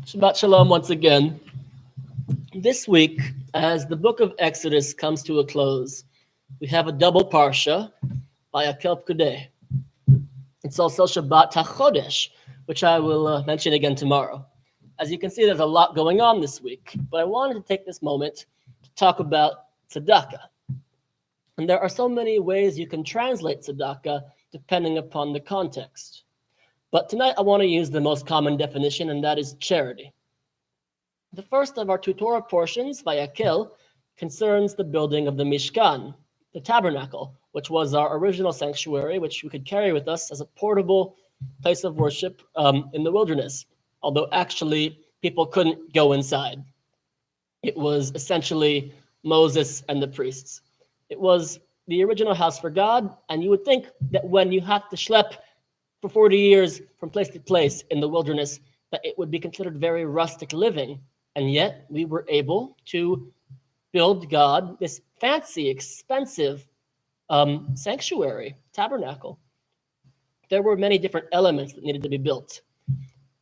Shabbat Shalom once again. This week, as the book of Exodus comes to a close, we have a double parsha by Akel Pkudei. It's also Shabbat HaChodesh, which I will mention again tomorrow. As you can see, there's a lot going on this week, but I wanted to take this moment to talk about tzedakah. And there are so many ways you can translate tzedakah depending upon the context. But tonight I want to use the most common definition, and that is charity. The first of our two Torah portions, Vayakel, concerns the building of the Mishkan, the tabernacle, which was our original sanctuary, which we could carry with us as a portable place of worship in the wilderness, although actually people couldn't go inside. It was essentially Moses and the priests. It was the original house for God, and you would think that when you have to schlep for 40 years from place to place in the wilderness, that it would be considered very rustic living. And yet we were able to build God this fancy, expensive sanctuary, tabernacle. There were many different elements that needed to be built.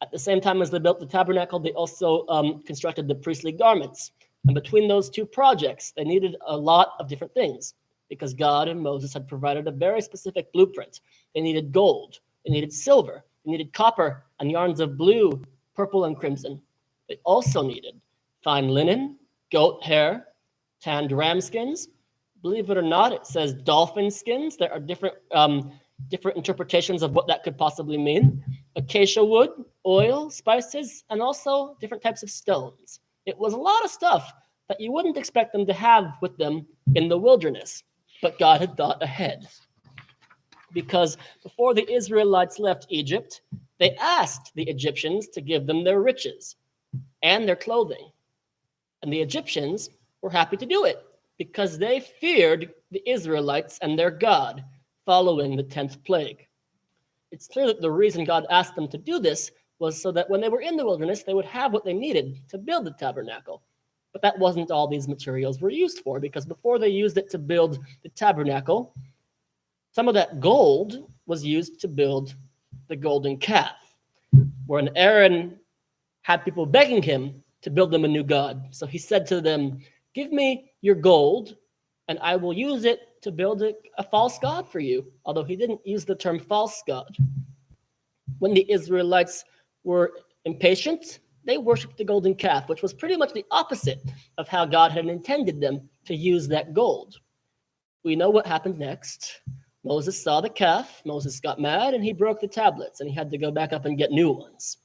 At the same time as they built the tabernacle, they also constructed the priestly garments. And between those two projects, they needed a lot of different things because God and Moses had provided a very specific blueprint. They needed gold. They needed silver, they needed copper and yarns of blue, purple, and crimson. They also needed fine linen, goat hair, tanned ram skins. Believe it or not, it says dolphin skins. There are different interpretations of what that could possibly mean. Acacia wood, oil, spices, and also different types of stones. It was a lot of stuff that you wouldn't expect them to have with them in the wilderness, but God had thought ahead. Because before the Israelites left Egypt, they asked the Egyptians to give them their riches and their clothing. And the Egyptians were happy to do it because they feared the Israelites and their God following the 10th plague. It's clear that the reason God asked them to do this was so that when they were in the wilderness, they would have what they needed to build the tabernacle. But that wasn't all these materials were used for, because before they used it to build the tabernacle, some of that gold was used to build the golden calf, when Aaron had people begging him to build them a new god. So he said to them, "Give me your gold, and I will use it to build a false god for you," although he didn't use the term false god. When the Israelites were impatient, they worshipped the golden calf, which was pretty much the opposite of how God had intended them to use that gold. We know what happened next. Moses saw the calf, Moses got mad, and he broke the tablets, and he had to go back up and get new ones.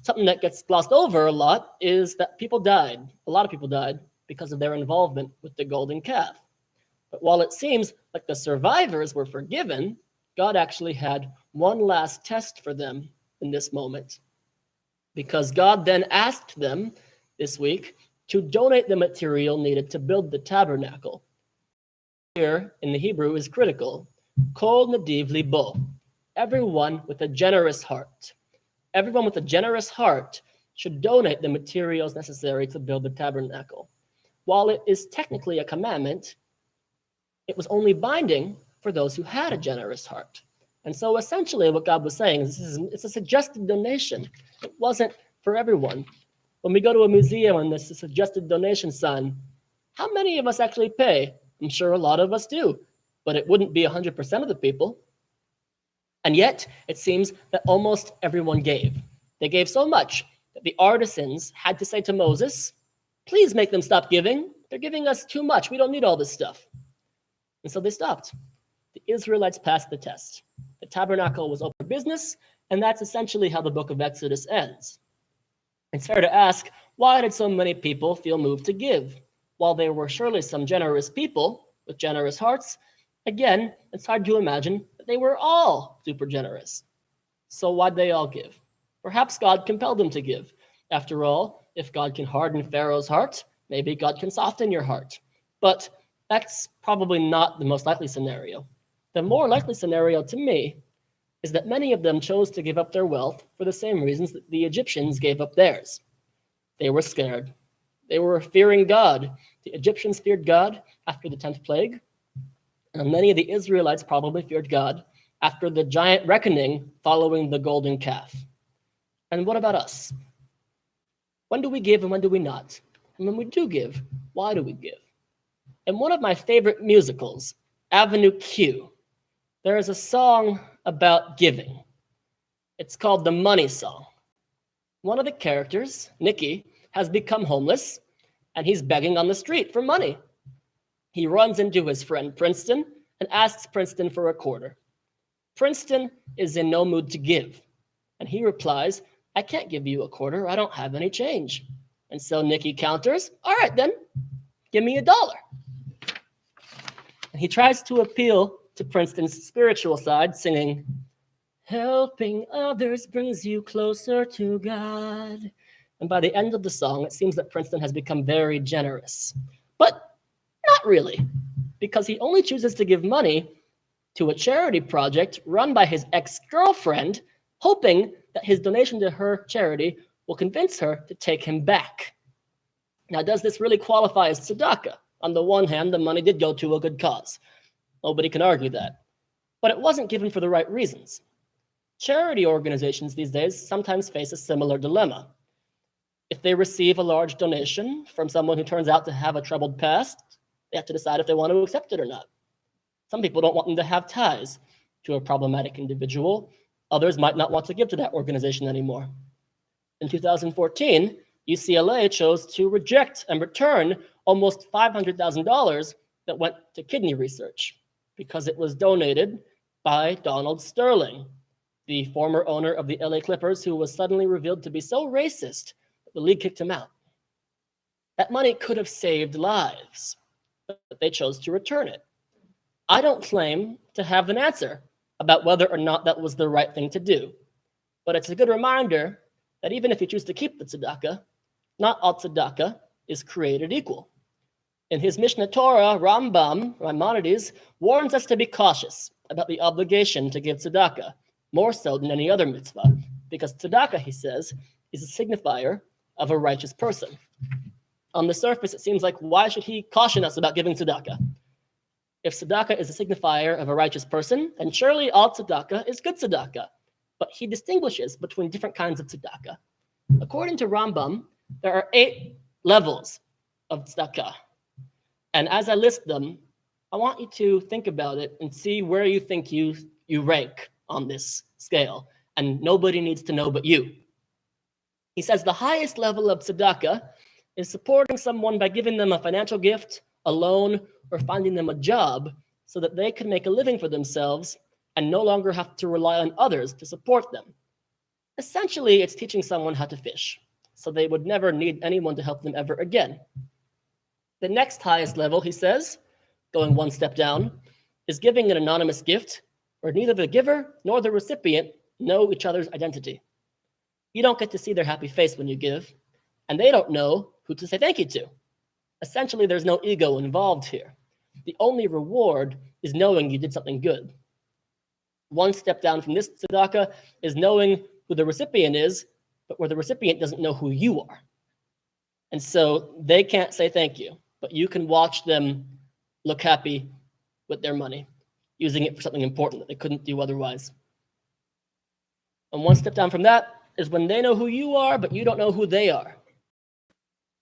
Something that gets glossed over a lot is that people died. A lot of people died because of their involvement with the golden calf. But while it seems like the survivors were forgiven, God actually had one last test for them in this moment. Because God then asked them this week to donate the material needed to build the tabernacle. Here in the Hebrew is critical. Kol nadiv libo. Everyone with a generous heart. Everyone with a generous heart should donate the materials necessary to build the tabernacle. While it is technically a commandment, it was only binding for those who had a generous heart. And so essentially what God was saying is it's a suggested donation. It wasn't for everyone. When we go to a museum and there's a suggested donation sign, how many of us actually pay? I'm sure a lot of us do, but it wouldn't be 100% of the people. And yet, it seems that almost everyone gave. They gave so much that the artisans had to say to Moses, "Please make them stop giving. They're giving us too much. We don't need all this stuff." And so they stopped. The Israelites passed the test. The tabernacle was open for business, and that's essentially how the book of Exodus ends. It's fair to ask, why did so many people feel moved to give? While there were surely some generous people with generous hearts, again, it's hard to imagine that they were all super generous. So why'd they all give? Perhaps God compelled them to give. After all, if God can harden Pharaoh's heart, maybe God can soften your heart. But that's probably not the most likely scenario. The more likely scenario to me is that many of them chose to give up their wealth for the same reasons that the Egyptians gave up theirs. They were scared. They were fearing God. The Egyptians feared God after the 10th plague, and many of the Israelites probably feared God after the giant reckoning following the golden calf. And what about us? When do we give and when do we not? And when we do give, why do we give? In one of my favorite musicals, Avenue Q, there is a song about giving. It's called the Money Song. One of the characters, Nicky, has become homeless, and he's begging on the street for money. He runs into his friend Princeton and asks Princeton for a quarter. Princeton is in no mood to give, and he replies, I can't give you a quarter, I don't have any change. And so Nicky counters, all right then, give me $1. And he tries to appeal to Princeton's spiritual side, singing, helping others brings you closer to God. And by the end of the song, it seems that Princeton has become very generous. But not really, because he only chooses to give money to a charity project run by his ex-girlfriend, hoping that his donation to her charity will convince her to take him back. Now, does this really qualify as tzedakah? On the one hand, the money did go to a good cause. Nobody can argue that. But it wasn't given for the right reasons. Charity organizations these days sometimes face a similar dilemma. If they receive a large donation from someone who turns out to have a troubled past, they have to decide if they want to accept it or not. Some people don't want them to have ties to a problematic individual. Others might not want to give to that organization anymore. In 2014, UCLA chose to reject and return almost $500,000 that went to kidney research because it was donated by Donald Sterling, the former owner of the LA Clippers, who was suddenly revealed to be so racist that the league kicked him out. That money could have saved lives, but they chose to return it. I don't claim to have an answer about whether or not that was the right thing to do, but it's a good reminder that even if you choose to keep the tzedakah, not all tzedakah is created equal. In his Mishnah Torah, Rambam, Maimonides, warns us to be cautious about the obligation to give tzedakah, more so than any other mitzvah, because tzedakah, he says, is a signifier of a righteous person. On the surface, it seems like, why should he caution us about giving tzedakah? If tzedakah is a signifier of a righteous person, then surely all tzedakah is good tzedakah. But he distinguishes between different kinds of tzedakah. According to Rambam, there are 8 levels of tzedakah. And as I list them, I want you to think about it and see where you think you rank on this scale. And nobody needs to know but you. He says the highest level of tzedakah is supporting someone by giving them a financial gift, a loan, or finding them a job so that they can make a living for themselves and no longer have to rely on others to support them. Essentially, it's teaching someone how to fish, so they would never need anyone to help them ever again. The next highest level, he says, going one step down, is giving an anonymous gift where neither the giver nor the recipient know each other's identity. You don't get to see their happy face when you give, and they don't know who to say thank you to. Essentially, there's no ego involved here. The only reward is knowing you did something good. One step down from this tzedakah is knowing who the recipient is, but where the recipient doesn't know who you are. And so they can't say thank you, but you can watch them look happy with their money, using it for something important that they couldn't do otherwise. And one step down from that is when they know who you are, but you don't know who they are.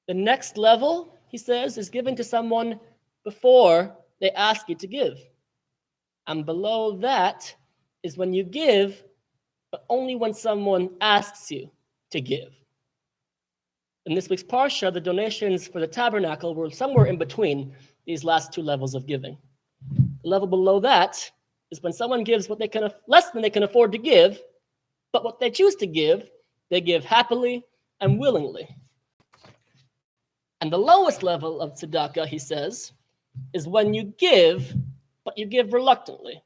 The next level, he says, is giving to someone before they ask you to give. And below that is when you give, but only when someone asks you to give. In this week's Parsha, the donations for the tabernacle were somewhere in between these last 2 levels of giving. The level below that is when someone gives what they can less than they can afford to give, but what they choose to give, they give happily and willingly. And the lowest level of tzedakah, he says, is when you give, but you give reluctantly.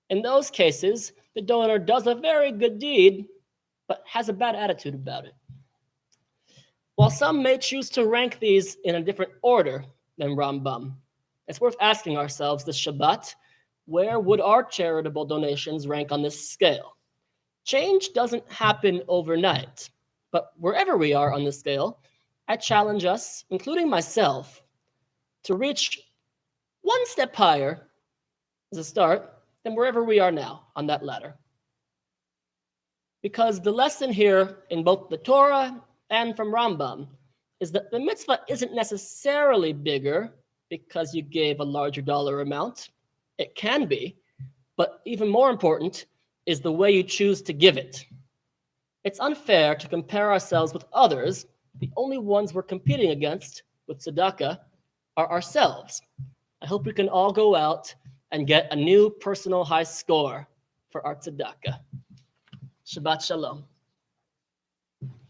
In those cases, the donor does a very good deed, but has a bad attitude about it. While some may choose to rank these in a different order than Rambam, it's worth asking ourselves this Shabbat, where would our charitable donations rank on this scale? Change doesn't happen overnight, but wherever we are on this scale, I challenge us, including myself, to reach one step higher as a start than wherever we are now on that ladder. Because the lesson here in both the Torah and from Rambam is that the mitzvah isn't necessarily bigger because you gave a larger dollar amount. It can be, but even more important is the way you choose to give it. It's unfair to compare ourselves with others. The only ones we're competing against with tzedakah are ourselves. I hope we can all go out and get a new personal high score for our tzedakah. Shabbat shalom.